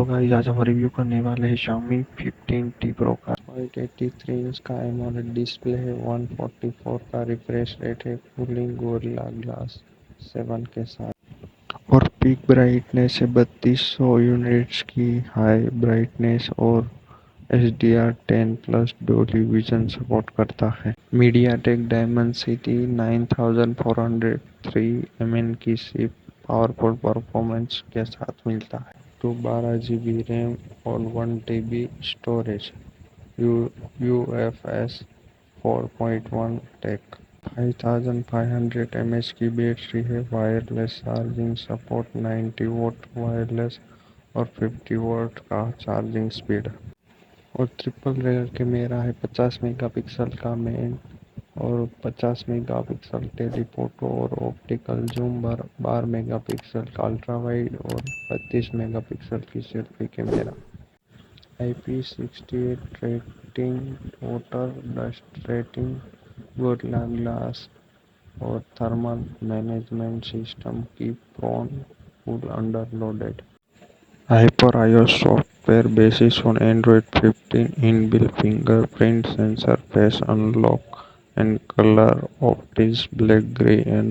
Hello guys, आज हम review करने वाले हैं Xiaomi 15T Pro का 83 इंच का एमोलेड डिस्प्ले है, 144 का रिफ्रेश रेट है, कूलिंग गोरिल्ला ग्लास 7 के साथ और पीक ब्राइटनेस है 3200 यूनिट्स की हाई ब्राइटनेस और HDR10 प्लस डोली विजन सपोर्ट करता है। मीडियाटेक डायमेंसिटी 9403 mAh की सिप पावरफुल परफॉर्मेंस के साथ मिलता है। तो 12 GB रैम और 1 TB storage. UFS 4.1 tech 5500 mAh की बैटरी है। Wireless charging support 90 W wireless और 50 W का चार्जिंग स्पीड और ट्रिपल रेयर कैमरा है। 50 मेगापिक्सल का मेन और 50 मेगापिक्सल टेलीफोटो और ऑप्टिकल जूम 12 मेगापिक्सल का अल्ट्रा वाइड और 32 मेगापिक्सल की selfie camera. IP68 rating, water dust rating, gorilla glass और थर्मल मैनेजमेंट सिस्टम की प्रोन full under loaded Hyper iOS software basis on Android 15 inbuilt fingerprint sensor face unlock and color optics black, gray and